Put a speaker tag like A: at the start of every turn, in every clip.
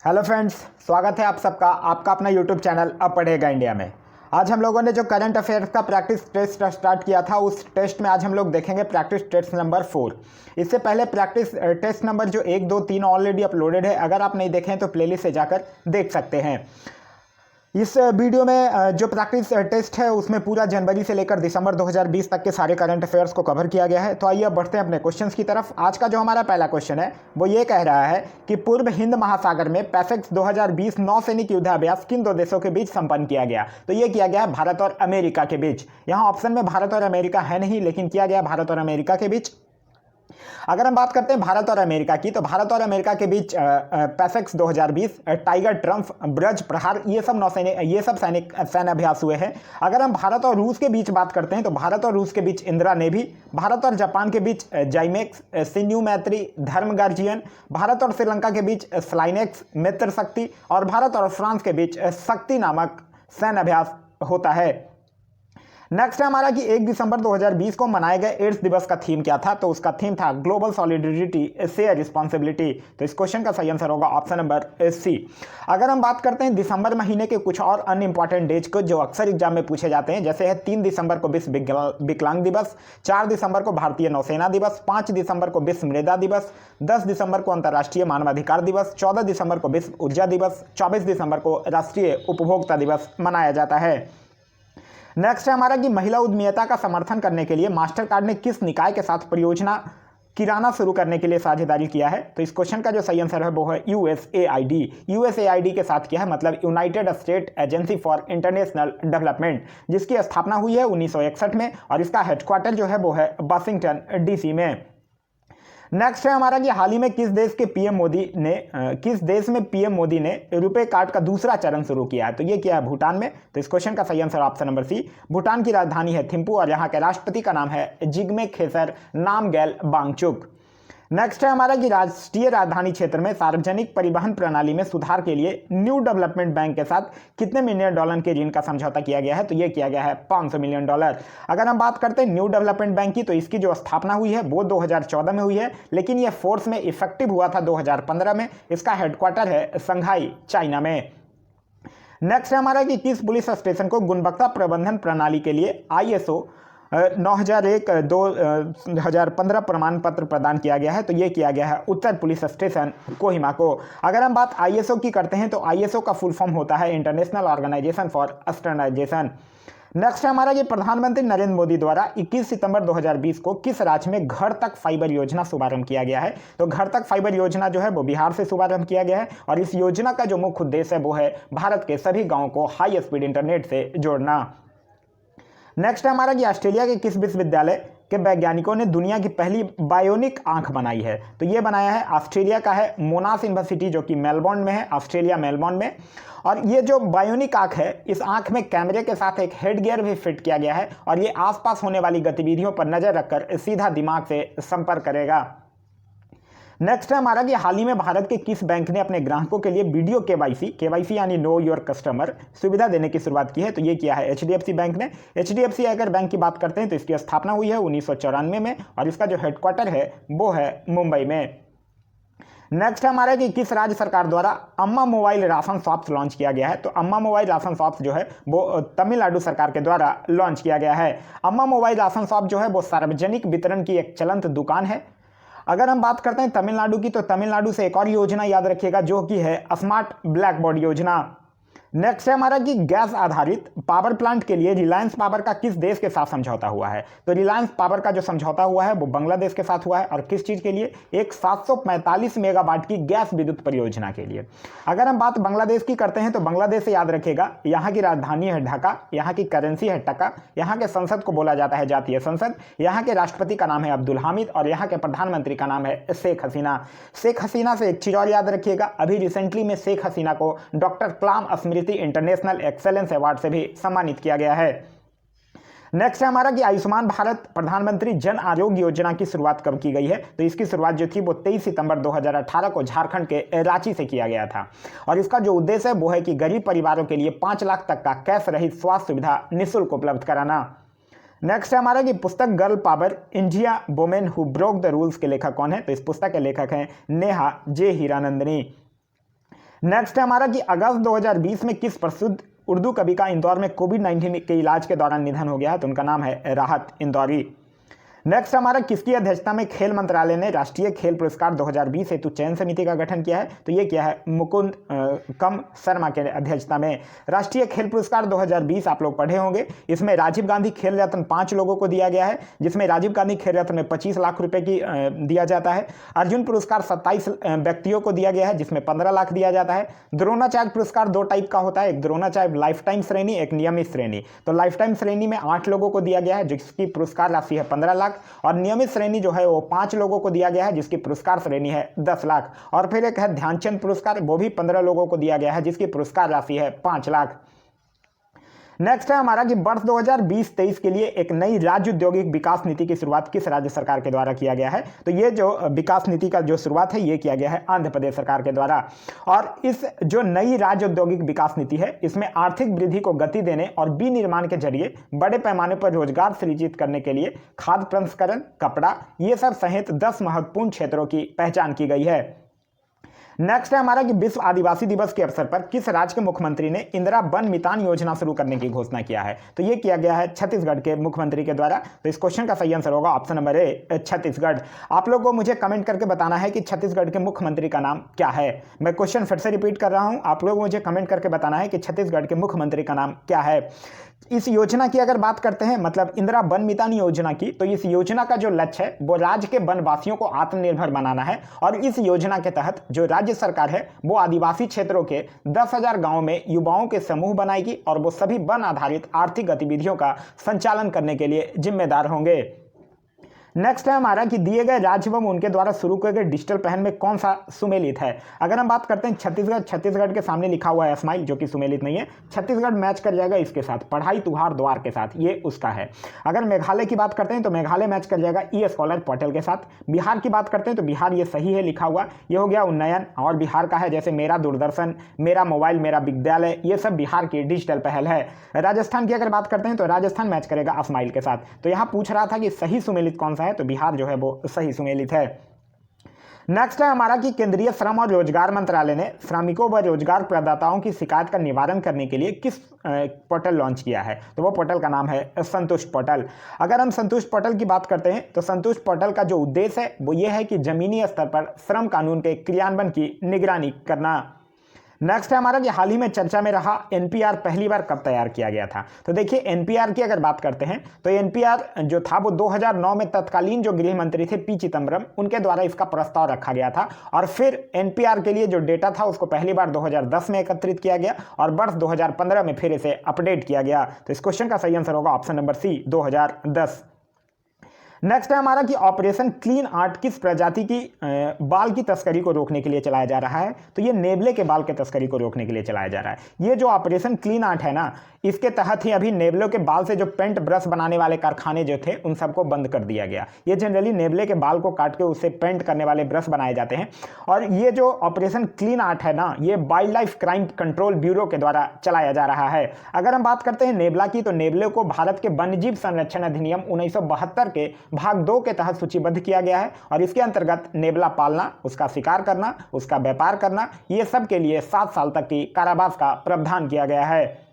A: Hello friends, स्वागत है आप सबका आपका अपना यूट्यूब चैनल अब पढ़ेगा इंडिया में। आज हम लोगों ने जो करंट अफेयर्स का प्रैक्टिस टेस्ट स्टार्ट किया था, उस टेस्ट में आज हम लोग देखेंगे प्रैक्टिस टेस्ट नंबर 4। इससे पहले प्रैक्टिस टेस्ट नंबर जो 1, 2, 3 ऑलरेडी अपलोडेड है। अगर आप नहीं देखें तो प्लेलिस्ट से जाकर देख सकते हैं। इस वीडियो में जो प्रैक्टिस टेस्ट है उसमें पूरा जनवरी से लेकर दिसंबर 2020 तक के सारे करंट अफेयर्स को कवर किया गया है। तो आइए अब बढ़ते हैं अपने क्वेश्चंस की तरफ। आज का जो हमारा पहला क्वेश्चन है वो ये कह रहा है कि पूर्व हिंद महासागर में पैसेक्स 2020 नौसैनिक युद्धाभ्यास किन दो देशों के बीच संपन्न किया गया। तो ये किया गया है भारत और अमेरिका के बीच। यहाँ ऑप्शन में भारत और अमेरिका है नहीं, लेकिन किया गया भारत और अमेरिका के बीच। अगर हम बात करते हैं भारत और अमेरिका की, तो भारत और अमेरिका के बीच पैसेक्स 2020, टाइगर ट्रम्प, ब्रज प्रहार, ये सब सैन्य अभ्यास हुए हैं। अगर हम भारत और रूस के बीच बात करते हैं तो भारत और रूस के बीच इंदिरा नेवी, भारत और जापान के बीच जाइमेक्स, सिन्यू मैत्री, धर्म गार्जियन, भारत और श्रीलंका के बीच स्लाइनेक्स, मित्र शक्ति, और भारत और फ्रांस के बीच शक्ति नामक सैन्य अभ्यास होता है। नेक्स्ट है हमारा कि 1 दिसंबर 2020 को मनाए गए एड्स दिवस का थीम क्या था। तो उसका थीम था ग्लोबल सॉलिडरिटी शेयर रिस्पॉन्सिबिलिटी। तो इस क्वेश्चन का सही आंसर होगा ऑप्शन नंबर सी। अगर हम बात करते हैं दिसंबर महीने के कुछ और अन्य इंपॉर्टेंट डेज को जो अक्सर एग्जाम में पूछे जाते हैं, जैसे है 3 दिसंबर को विश्व विकलांग दिवस, 4 दिसंबर को भारतीय नौसेना दिवस, 5 दिसंबर को विश्व मृदा दिवस, 10 दिसंबर को अंतर्राष्ट्रीय मानवाधिकार दिवस, 14 दिसंबर को विश्व ऊर्जा दिवस, 24 दिसंबर को राष्ट्रीय उपभोक्ता दिवस मनाया जाता है। नेक्स्ट है हमारा कि महिला उद्यमिता का समर्थन करने के लिए मास्टरकार्ड ने किस निकाय के साथ परियोजना किराना शुरू करने के लिए साझेदारी किया है। तो इस क्वेश्चन का जो सही आंसर है वो है यूएसएआईडी। यूएसएआईडी के साथ किया है, मतलब United state agency for international development, जिसकी स्थापना हुई है 1961 में और इसका हेडक्वार्टर जो है वो है वाशिंगटन डीसी में। नेक्स्ट है हमारा कि हाल ही में किस देश में पीएम मोदी ने रुपे कार्ड का दूसरा चरण शुरू किया है। तो ये किया है भूटान में। तो इस क्वेश्चन का सही answer option number C. Bhutan की राजधानी है थिम्पू और यहाँ के राष्ट्रपति का नाम है जिग्मे खेसर नामग्याल वांगचुक। नेक्स्ट है हमारा कि राष्ट्रीय राजधानी क्षेत्र में सार्वजनिक परिवहन प्रणाली में सुधार के लिए न्यू डेवलपमेंट बैंक के साथ कितने मिलियन डॉलर के ऋण का समझौता किया गया है। तो ये किया गया है $500 मिलियन। अगर हम बात करते हैं न्यू डेवलपमेंट बैंक की, तो इसकी जो स्थापना हुई है वो 2014 में हुई है, लेकिन ये फोर्स में इफेक्टिव हुआ था 2015 में। इसका हेडक्वार्टर है शंघाई, चाइना में। नेक्स्ट है हमारा कि किस पुलिस स्टेशन को गुणवत्ता प्रबंधन प्रणाली के लिए ISO 9001-2015 प्रमाण पत्र प्रदान किया गया है। तो ये किया गया है उत्तर पुलिस स्टेशन कोहिमा को। अगर हम बात ISO की करते हैं तो ISO का फुल फॉर्म होता है International Organization for Standardization. Next है हमारा कि प्रधानमंत्री नरेंद्र मोदी द्वारा 21 सितंबर 2020 को किस राज्य में घर तक फाइबर योजना शुभारंभ किया गया है। तो घर तक फाइबर योजना जो है वो बिहार से शुभारंभ किया गया है और इस योजना का जो मुख्य उद्देश्य है वो है भारत के सभी गाँवों को हाई स्पीड इंटरनेट से जोड़ना। नेक्स्ट है हमारा कि ऑस्ट्रेलिया के किस विश्वविद्यालय के वैज्ञानिकों ने दुनिया की पहली बायोनिक आंख बनाई है। तो ये बनाया है ऑस्ट्रेलिया का है मोनाश यूनिवर्सिटी, जो कि मेलबोर्न में है, ऑस्ट्रेलिया मेलबोर्न में। और ये जो बायोनिक आंख है, इस आंख में कैमरे के साथ एक हेड गियर भी फिट किया गया है और ये आसपास होने वाली गतिविधियों पर नजर रखकर सीधा दिमाग से संपर्क करेगा। नेक्स्ट है हमारा कि हाल ही में भारत के किस बैंक ने अपने ग्राहकों के लिए वीडियो केवाईसी यानी नो योर कस्टमर सुविधा देने की शुरुआत की है। तो ये किया है HDFC बैंक ने। HDFC अगर बैंक की बात करते हैं तो इसकी स्थापना हुई है 1994 में और इसका जो हेडक्वार्टर है वो है मुंबई में। नेक्स्ट हमारा कि किस राज्य सरकार द्वारा अम्मा मोबाइल राशन शॉप्स लॉन्च किया गया है। तो अम्मा मोबाइल राशन शॉप्स जो है वो तमिलनाडु सरकार के द्वारा लॉन्च किया गया है। अम्मा मोबाइल राशन शॉप जो है वो सार्वजनिक वितरण की एक चलंत दुकान है। अगर हम बात करते हैं तमिलनाडु की, तो तमिलनाडु से एक और योजना याद रखिएगा जो कि है स्मार्ट ब्लैक बोर्ड योजना। नेक्स्ट है हमारा कि गैस आधारित पावर प्लांट के लिए रिलायंस पावर का किस देश के साथ समझौता हुआ है। तो रिलायंस पावर का जो समझौता हुआ है वो बांग्लादेश के साथ हुआ है और किस चीज़ के लिए, एक 745 मेगावाट की गैस विद्युत परियोजना के लिए। अगर हम बात बांग्लादेश की करते हैं तो बांग्लादेश से याद रखिएगा यहाँ की राजधानी है ढाका, यहाँ की करेंसी है टका, यहाँ के संसद को बोला जाता है जातीय संसद, यहाँ के राष्ट्रपति का नाम है अब्दुल हामिद और यहाँ के प्रधानमंत्री का नाम है शेख हसीना। शेख हसीना से एक चीज़ और याद रखिएगा, अभी रिसेंटली में शेख हसीना को डॉक्टर कलाम स्मृति इंटरनेशनल एक्सेलेंस अवार्ड से भी सम्मानित किया गया है। नेक्स्ट है हमारा कि आयुष्मान भारत प्रधानमंत्री जन आरोग्य योजना की शुरुआत कब की गई है। तो इसकी शुरुआत जो थी वो 23 सितंबर 2018 को झारखंड के रांची से किया गया था और इसका जो उद्देश्य है वो है कि गरीब परिवारों के लिए 5 लाख तक का कैश रहित स्वास्थ्य सुविधा निःशुल्क उपलब्ध कराना। नेक्स्ट है हमारा कि पुस्तक girl power India women who broke the rules के लेखक कौन है। तो इस पुस्तक के लेखक हैं नेहा जे हीरानंदनी। नेक्स्ट है हमारा कि अगस्त 2020 में किस प्रसिद्ध उर्दू कवि का इंदौर में कोविड-19 के इलाज के दौरान निधन हो गया है, तो उनका नाम है राहत इंदौरी। नेक्स्ट हमारा किसकी अध्यक्षता में खेल मंत्रालय ने राष्ट्रीय खेल पुरस्कार 2020 हेतु चयन समिति का गठन किया है, तो ये किया है मुकुंद कम शर्मा के अध्यक्षता में। राष्ट्रीय खेल पुरस्कार 2020 आप लोग पढ़े होंगे, इसमें राजीव गांधी खेल रत्न 5 लोगों को दिया गया है, जिसमें राजीव गांधी खेल रत्न में 25 लाख रुपए की दिया जाता है। अर्जुन पुरस्कार 27 व्यक्तियों को दिया गया है, जिसमें 15 लाख दिया जाता है। द्रोणाचार्य पुरस्कार 2 टाइप का होता है, एक द्रोणाचार्य लाइफ टाइम श्रेणी, एक नियमित श्रेणी। तो लाइफ टाइम श्रेणी में 8 लोगों को दिया गया है, जिसकी पुरस्कार राशि है 15 लाख, और नियमित श्रेणी जो है वो 5 लोगों को दिया गया है, जिसकी पुरस्कार श्रेणी है 10 लाख। और फिर एक है ध्यानचंद पुरस्कार, वो भी 15 लोगों को दिया गया है, जिसकी पुरस्कार राशि है 5 लाख। नेक्स्ट है हमारा कि वर्ष 2020-23 के लिए एक नई राज्य औद्योगिक विकास नीति की शुरुआत किस राज्य सरकार के द्वारा किया गया है, तो ये जो विकास नीति का जो शुरुआत है ये किया गया है आंध्र प्रदेश सरकार के द्वारा। और इस जो नई राज्य औद्योगिक विकास नीति है इसमें आर्थिक वृद्धि को गति देने और विनिर्माण के जरिए बड़े पैमाने पर रोजगार सृजित करने के लिए खाद्य प्रसंस्करण, कपड़ा, ये सब सहित 10 महत्वपूर्ण क्षेत्रों की पहचान की गई है। नेक्स्ट है हमारा कि विश्व आदिवासी दिवस के अवसर पर किस राज्य के मुख्यमंत्री ने इंदिरा वन मितान योजना शुरू करने की घोषणा किया है, तो ये किया गया है छत्तीसगढ़ के मुख्यमंत्री के द्वारा। तो इस क्वेश्चन का सही आंसर होगा ऑप्शन नंबर ए, छत्तीसगढ़। आप लोगों को मुझे कमेंट करके बताना है कि छत्तीसगढ़ के मुख्यमंत्री का नाम क्या है। मैं क्वेश्चन फिर से रिपीट कर रहा हूं, आप लोग मुझे कमेंट करके बताना है कि छत्तीसगढ़ के मुख्यमंत्री का नाम क्या है। इस योजना की अगर बात करते हैं, मतलब इंदिरा वन मितान योजना की, तो इस योजना का जो लक्ष्य है वो राज्य के वनवासियों को आत्मनिर्भर बनाना है। और इस योजना के तहत जो राज्य सरकार है वो आदिवासी क्षेत्रों के 10,000 गांवों में युवाओं के समूह बनाएगी और वो सभी वन आधारित आर्थिक गतिविधियों का संचालन करने के लिए जिम्मेदार होंगे। नेक्स्ट है हमारा कि दिए गए राज्य एवं उनके द्वारा शुरू किए गए डिजिटल पहल में कौन सा सुमेलित है। अगर हम बात करते हैं छत्तीसगढ़ के सामने लिखा हुआ है स्माइल, जो कि सुमेलित नहीं है। छत्तीसगढ़ मैच कर जाएगा इसके साथ, पढ़ाई तुहार द्वार के साथ, ये उसका है। अगर मेघालय की बात करते हैं तो मेघालय मैच कर जाएगा ई स्कॉलर पोर्टल के साथ। बिहार की बात करते हैं तो बिहार ये सही है लिखा हुआ, ये हो गया उन्नयन। और बिहार का है जैसे मेरा दूरदर्शन, मेरा मोबाइल, मेरा विद्यालय, ये सब बिहार की डिजिटल पहल है। राजस्थान की अगर बात करते हैं तो राजस्थान मैच करेगा स्माइल के साथ। तो यहाँ पूछ रहा था कि सही सुमेलित कौन सा है, तो बिहार जो है वो सही सुमेलित है। नेक्स्ट है हमारा कि केंद्रीय श्रम और रोजगार मंत्रालय ने श्रमिकों व रोजगार प्रदाताओं की शिकायत का निवारण करने के लिए किस पोर्टल लॉन्च किया है, तो वो पोर्टल का नाम है संतुष्ट पोर्टल। अगर हम संतुष्ट पोर्टल की बात करते हैं तो संतुष्ट पोर्टल का जो उद्देश्य है वो ये है कि जमीनी स्तर पर श्रम कानून के क्रियान्वयन की निगरानी करना। नेक्स्ट है हमारा कि हाल ही में चर्चा में रहा एनपीआर पहली बार कब तैयार किया गया था, तो देखिए एनपीआर की अगर बात करते हैं तो एनपीआर जो था वो 2009 में तत्कालीन जो गृह मंत्री थे पी चिदम्बरम, उनके द्वारा इसका प्रस्ताव रखा गया था। और फिर एनपीआर के लिए जो डेटा था उसको पहली बार 2010 में एकत्रित किया गया और वर्ष 2015 में फिर इसे अपडेट किया गया। तो इस क्वेश्चन का सही आंसर होगा ऑप्शन नंबर सी, 2010। नेक्स्ट है हमारा कि ऑपरेशन क्लीन आर्ट किस प्रजाति की बाल की तस्करी को रोकने के लिए चलाया जा रहा है, तो ये नेवले के बाल के तस्करी को रोकने के लिए चलाया जा रहा है। ये जो ऑपरेशन क्लीन आर्ट है ना, इसके तहत ही अभी नेवलों के बाल से जो पेंट ब्रश बनाने वाले कारखाने जो थे उन सबको बंद कर दिया गया। ये जनरली नेवले के बाल को काट के उससे पेंट करने वाले ब्रश बनाए जाते हैं। और ये जो ऑपरेशन क्लीन आर्ट है ना, ये wild life crime control bureau के द्वारा चलाया जा रहा है। अगर हम बात करते हैं नेवला की, तो नेवले को भारत के वन्यजीव संरक्षण अधिनियम 1972 के भाग 2 के तहत सूचीबद्ध किया गया है। और इसके अंतर्गत नेवला पालना, उसका शिकार करना, उसका व्यापार करना, ये सब के लिए 7 साल तक की कारावास का प्रावधान किया गया है।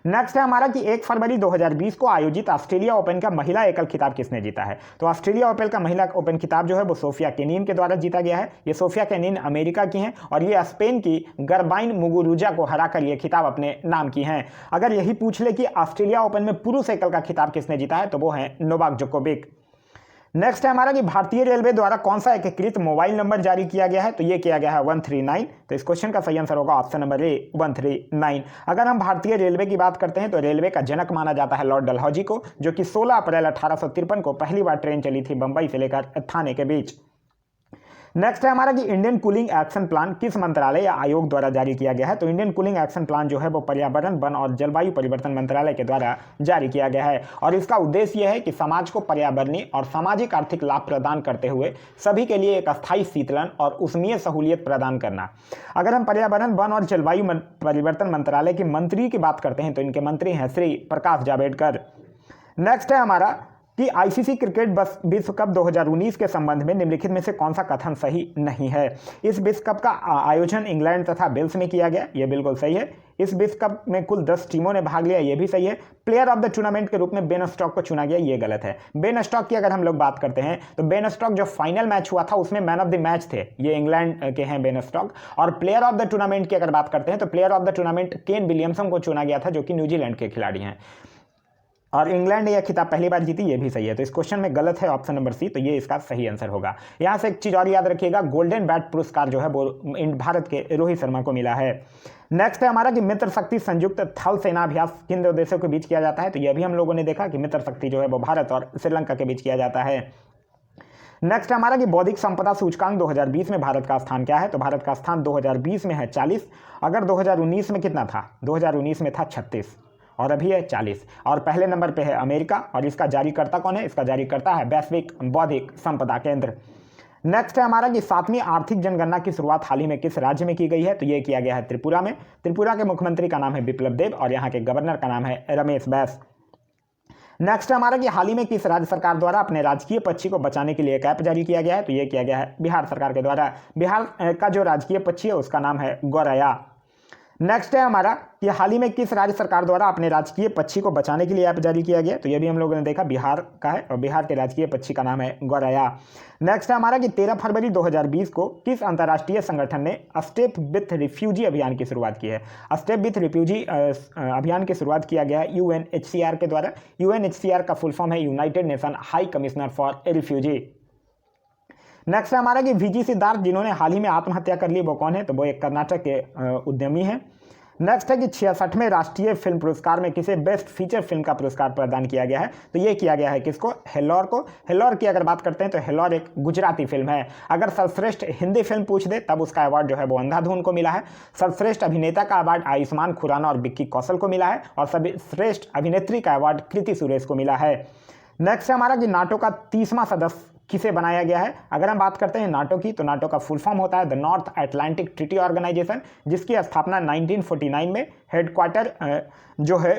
A: नेक्स्ट है हमारा कि 1 फरवरी 2020 को आयोजित ऑस्ट्रेलिया ओपन का महिला एकल खिताब किसने जीता है, तो ऑस्ट्रेलिया ओपन का महिला ओपन खिताब जो है वो सोफिया केनिन के द्वारा जीता गया है। ये सोफिया केनिन अमेरिका की हैं और ये स्पेन की गरबाइन मुगुरुजा को हराकर ये खिताब अपने नाम की हैं। अगर यही पूछ ले कि ऑस्ट्रेलिया ओपन में पुरुष एकल का खिताब किसने जीता है, तो वो है नोवाक जोकोविक। नेक्स्ट है हमारा कि भारतीय रेलवे द्वारा कौन सा एकीकृत मोबाइल नंबर जारी किया गया है, तो ये किया गया है 139। तो इस क्वेश्चन का सही आंसर होगा ऑप्शन नंबर ए, 139। अगर हम भारतीय रेलवे की बात करते हैं तो रेलवे का जनक माना जाता है लॉर्ड डलहौजी को, जो कि 16 अप्रैल 1853 को पहली बार ट्रेन चली थी बंबई से लेकर थाने के बीच। नेक्स्ट है हमारा कि इंडियन कूलिंग एक्शन प्लान किस मंत्रालय या आयोग द्वारा जारी किया गया है, तो इंडियन कूलिंग एक्शन प्लान जो है वो पर्यावरण, वन और जलवायु परिवर्तन मंत्रालय के द्वारा जारी किया गया है। और इसका उद्देश्य यह है कि समाज को पर्यावरणीय और सामाजिक आर्थिक लाभ प्रदान करते हुए सभी के लिए एक अस्थायी शीतलन और उष्मीय सहूलियत प्रदान करना। अगर हम पर्यावरण, वन और जलवायु परिवर्तन मंत्रालय के मंत्री की बात करते हैं तो इनके मंत्री हैं श्री प्रकाश जावड़ेकर। नेक्स्ट है हमारा कि आईसीसी क्रिकेट बस विश्व कप 2019 के संबंध में निम्नलिखित में से कौन सा कथन सही नहीं है। इस विश्व कप का आयोजन इंग्लैंड तथा वेल्स में किया गया, यह बिल्कुल सही है। इस विश्व कप में कुल 10 टीमों ने भाग लिया, यह भी सही है। प्लेयर ऑफ द टूर्नामेंट के रूप में बेन स्टोक्स को चुना गया, यह गलत है। बेन स्टोक्स की अगर हम लोग बात करते हैं तो बेन स्टोक्स जो फाइनल मैच हुआ था उसमें मैन ऑफ द मैच थे, ये इंग्लैंड के हैं बेन स्टोक्स। और प्लेयर ऑफ द टूर्नामेंट की अगर बात करते हैं तो player of the tournament Kane Williamson को चुना गया था, जो कि न्यूजीलैंड के खिलाड़ी हैं। और इंग्लैंड ने यह खिताब पहली बार जीती, ये भी सही है। तो इस क्वेश्चन में गलत है ऑप्शन नंबर सी, तो ये इसका सही आंसर होगा। यहां से एक चीज और याद रखिएगा, गोल्डन बैट पुरस्कार जो है वो भारत के रोहित शर्मा को मिला है। नेक्स्ट है हमारा कि मित्र शक्ति संयुक्त थल सेना अभ्यास किन दो देशों के बीच किया जाता है। तो यह भी हम लोगों ने देखा कि मित्र शक्ति जो है वो भारत और श्रीलंका के बीच किया जाता है। नेक्स्ट हमारा कि बौद्धिक संपदा सूचकांक 2020 में भारत का स्थान क्या है। तो भारत का स्थान 2020 में है 40, अगर 2019 में कितना था, 2019 में था 36 और अभी है 40। और पहले नंबर पे है अमेरिका, और इसका जारीकर्ता कौन है, इसका जारीकर्ता है वैश्विक बौद्धिक संपदा केंद्र। नेक्स्ट है हमारा कि 7वीं आर्थिक जनगणना की शुरुआत हाल ही में किस राज्य में की गई है। तो ये किया गया है त्रिपुरा में। त्रिपुरा के मुख्यमंत्री का नाम है बिप्लब देब और यहाँ के गवर्नर का नाम है रमेश बैस। नेक्स्ट हमारा कि हाल ही में किस राज्य सरकार द्वारा अपने राजकीय पक्षी को बचाने के लिए एक ऐप जारी किया गया है। तो ये किया गया है बिहार सरकार के द्वारा। बिहार का जो राजकीय पक्षी है उसका नाम है गौरैया। नेक्स्ट है हमारा कि हाल ही में किस राज्य सरकार द्वारा अपने राजकीय पक्षी को बचाने के लिए ऐप जारी किया गया। तो ये भी हम लोगों ने देखा बिहार का है और बिहार के राजकीय पक्षी का नाम है गौरैया। नेक्स्ट है हमारा कि 13 फरवरी 2020 को किस अंतर्राष्ट्रीय संगठन ने स्टेप विथ रिफ्यूजी अभियान की शुरुआत की है। स्टेप विथ रिफ्यूजी अभियान की शुरुआत किया गया है यूएनएचसीआर के द्वारा। यूएनएचसीआर का फुल फॉर्म है United nation high commissioner for refugee. Next है हमारा कि वीजी सिद्धार्थ जिन्होंने हाल ही में आत्महत्या कर ली वो कौन है। तो वो एक कर्नाटक के उद्यमी हैं। नेक्स्ट है कि 66वें राष्ट्रीय फिल्म पुरस्कार में किसे बेस्ट फीचर फिल्म का पुरस्कार प्रदान किया गया है। तो ये किया गया है किसको, हेल्लोर को। हेल्लोर की अगर बात करते हैं तो हेल्लोर एक गुजराती फिल्म है। अगर सर्वश्रेष्ठ हिंदी फिल्म पूछ दे तब उसका अवार्ड जो है वो अंधाधुन को मिला है। सर्वश्रेष्ठ अभिनेता का अवार्ड आयुष्मान खुराना और विक्की कौशल को मिला है और सर्वश्रेष्ठ अभिनेत्री का अवार्ड कृति सुरेश को मिला है। नेक्स्ट है हमारा कि नाटो का 30वां सदस्य किसे बनाया गया है। अगर हम बात करते हैं नाटो की तो नाटो का फुल फॉर्म होता है the North Atlantic Treaty Organization, जिसकी स्थापना 1949 में हेडक्वार्टर जो है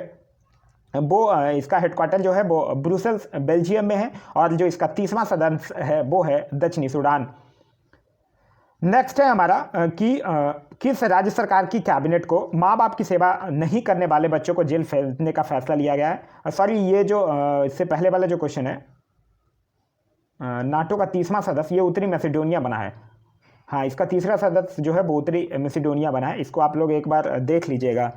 A: वो इसका हेडक्वार्टर जो है वो ब्रुसेल्स बेल्जियम में है और जो इसका 30वां सदस्य है वो है दक्षिणी सूडान। नेक्स्ट है हमारा कि किस राज्य सरकार की कैबिनेट को माँ बाप की सेवा नहीं करने वाले बच्चों को जेल भेजने का फैसला लिया गया है। सॉरी, ये जो इससे पहले वाला जो क्वेश्चन है, नाटो का 30वां सदस्य ये उत्तरी मैसेडोनिया बना है। हाँ, इसका तीसरा सदस्य जो है वो उत्तरी मैसेडोनिया बना है। इसको आप लोग एक बार देख लीजिएगा।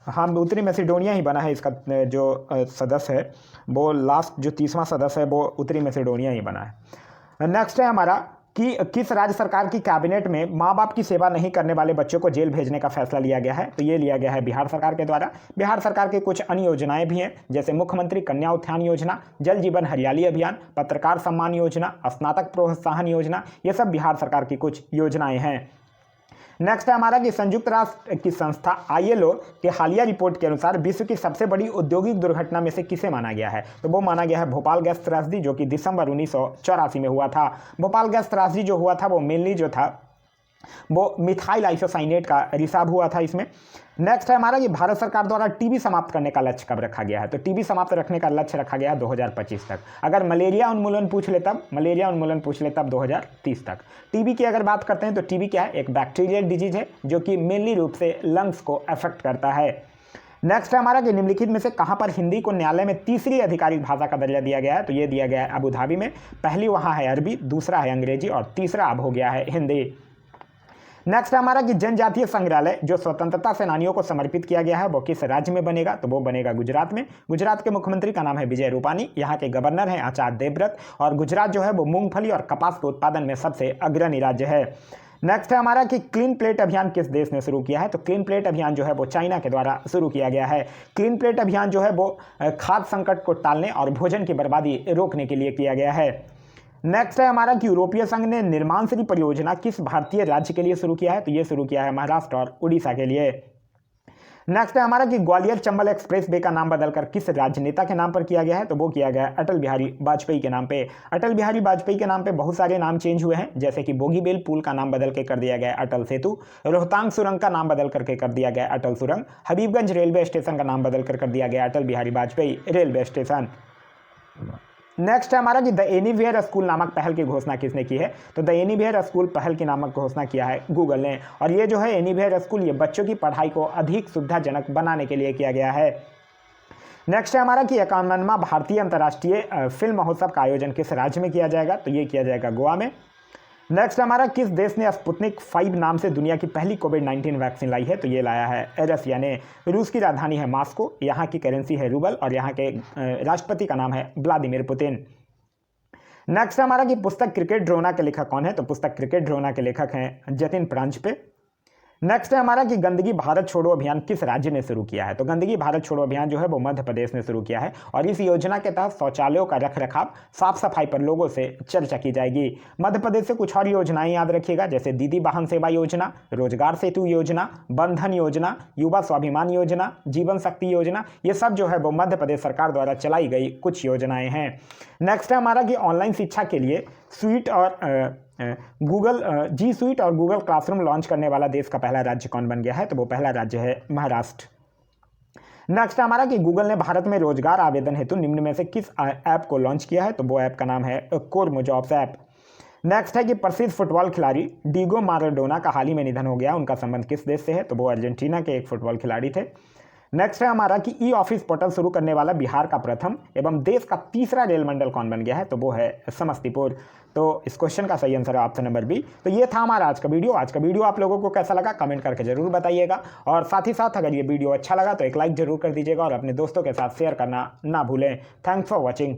A: हाँ, उत्तरी मैसेडोनिया ही बना है। इसका जो सदस्य है वो लास्ट जो 30वां सदस्य है वो उत्तरी मैसेडोनिया ही बना है। नेक्स्ट है हमारा कि किस राज्य सरकार की कैबिनेट में माँ बाप की सेवा नहीं करने वाले बच्चों को जेल भेजने का फैसला लिया गया है। तो ये लिया गया है बिहार सरकार के द्वारा। बिहार सरकार के कुछ अन्य योजनाएं भी हैं, जैसे मुख्यमंत्री कन्या उत्थान योजना, जल जीवन हरियाली अभियान, पत्रकार सम्मान योजना, स्नातक प्रोत्साहन योजना, ये सब बिहार सरकार की कुछ योजनाएं हैं। नेक्स्ट है हमारा कि संयुक्त राष्ट्र की संस्था ILO की हालिया रिपोर्ट के अनुसार विश्व की सबसे बड़ी औद्योगिक दुर्घटना में से किसे माना गया है। तो वो माना गया है भोपाल गैस त्रासदी, जो कि दिसंबर 1984 में हुआ था। भोपाल गैस त्रासदी जो हुआ था वो मेनली जो था वो मिथाइल आइसोसाइनेट का रिसाव हुआ था इसमें। नेक्स्ट है हमारा कि भारत सरकार द्वारा टीबी समाप्त करने का लक्ष्य कब रखा गया है। तो टीबी समाप्त रखने का लक्ष्य रखा गया है 2025 तक। अगर मलेरिया उन्मूलन पूछ ले तब 2030 तक। टीबी की अगर बात करते हैं तो टीबी क्या है, एक बैक्टीरियल डिजीज है जो कि मेनली रूप से लंग्स को अफेक्ट करता है। नेक्स्ट है हमारा कि निम्नलिखित में से कहां पर हिंदी को न्यायालय में तीसरी आधिकारिक भाषा का दर्जा दिया गया है। तो ये दिया गया है अबू धाबी में। पहली वहां है अरबी, दूसरा है अंग्रेजी और तीसरा अब हो गया है हिंदी। नेक्स्ट हमारा कि जनजातीय संग्रहालय जो स्वतंत्रता सेनानियों को समर्पित किया गया है वो किस राज्य में बनेगा। तो वो बनेगा गुजरात में। गुजरात के मुख्यमंत्री का नाम है विजय रूपानी। यहाँ के गवर्नर हैं आचार्य देवव्रत और गुजरात जो है वो मूंगफली और कपास के उत्पादन में सबसे अग्रणी राज्य है। नेक्स्ट है हमारा कि क्लीन प्लेट अभियान किस देश ने शुरू किया है। तो क्लीन प्लेट अभियान जो है वो चाइना के द्वारा शुरू किया गया है। क्लीन प्लेट अभियान जो है वो खाद्य संकट को टालने और भोजन की बर्बादी रोकने के लिए किया गया है। नेक्स्ट है हमारा कि यूरोपीय संघ ने निर्माणश्री परियोजना किस भारतीय राज्य के लिए शुरू किया है। तो ये शुरू किया है महाराष्ट्र और उड़ीसा के लिए। नेक्स्ट है हमारा कि ग्वालियर चंबल एक्सप्रेस वे का नाम बदलकर किस राजनेता के नाम पर किया गया है। तो वो किया गया है अटल बिहारी वाजपेयी के नाम पे। अटल बिहारी वाजपेयी के नाम पे बहुत सारे नाम चेंज हुए हैं, जैसे कि बोगीबील पुल का नाम बदल के कर दिया गया अटल सेतु, रोहतांग सुरंग का नाम बदल करके कर दिया गया अटल सुरंग, हबीबगंज रेलवे स्टेशन का नाम बदल कर दिया गया Atal Bihari Vajpayee railway station. Next है हमारा कि द एनीवेयर स्कूल नामक पहल की घोषणा किसने की है? तो द एनीवेयर स्कूल पहल की नामक घोषणा किया है गूगल ने। और ये जो है एनीवेयर स्कूल, ये बच्चों की पढ़ाई को अधिक सुविधाजनक बनाने के लिए किया गया है। नेक्स्ट है हमारा कि 51वां भारतीय अंतर्राष्ट्रीय फिल्म महोत्सव का आयोजन किस राज्य में किया जाएगा? तो ये किया जाएगा गोवा में। नेक्स्ट हमारा किस देश ने स्पुतनिक 5 नाम से दुनिया की पहली कोविड-19 वैक्सीन लाई है? तो ये लाया है रसिया ने। रूस की राजधानी है मॉस्को, यहाँ की करेंसी है रूबल और यहाँ के राष्ट्रपति का नाम है व्लादिमीर पुतिन। नेक्स्ट हमारा कि पुस्तक क्रिकेट ड्रोना के लेखक कौन है? तो पुस्तक क्रिकेट ड्रोना के लेखक हैं जतिन प्रांजपे। नेक्स्ट है हमारा कि गंदगी भारत छोड़ो अभियान किस राज्य ने शुरू किया है? तो गंदगी भारत छोड़ो अभियान जो है वो मध्य प्रदेश ने शुरू किया है और इस योजना के तहत शौचालयों का रखरखाव, साफ सफाई पर लोगों से चर्चा की जाएगी। मध्य प्रदेश से कुछ और योजनाएं याद रखिएगा, जैसे दीदी वाहन सेवा योजना, रोजगार सेतु योजना, बंधन योजना, युवा स्वाभिमान योजना, जीवन शक्ति योजना, ये सब जो है वो मध्य प्रदेश सरकार द्वारा चलाई गई कुछ योजनाएं हैं। नेक्स्ट है हमारा कि ऑनलाइन शिक्षा के लिए स्वीट और जी स्वीट और गूगल क्लासरूम लॉन्च करने वाला देश का पहला राज्य कौन बन गया है? तो वो पहला राज्य है महाराष्ट्र। नेक्स्ट हमारा कि गूगल ने भारत में रोजगार आवेदन हेतु निम्न में से किस ऐप को लॉन्च किया है? तो वो ऐप का नाम है कोर्मो जॉब्स ऐप। नेक्स्ट है कि प्रसिद्ध फुटबॉल खिलाड़ी डीगो माराडोना का हाल ही में निधन हो गया, उनका संबंध किस देश से है? तो वो अर्जेंटीना के एक फुटबॉल खिलाड़ी थे। नेक्स्ट है हमारा कि ई ऑफिस पोर्टल शुरू करने वाला बिहार का प्रथम एवं देश का तीसरा रेल मंडल कौन बन गया है? तो वो है समस्तीपुर। तो इस क्वेश्चन का सही आंसर है ऑप्शन नंबर बी। तो ये था हमारा आज का वीडियो। आज का वीडियो आप लोगों को कैसा लगा कमेंट करके जरूर बताइएगा और साथ ही साथ अगर ये वीडियो अच्छा लगा तो एक लाइक जरूर कर दीजिएगा और अपने दोस्तों के साथ शेयर करना ना भूलें। Thanks for watching.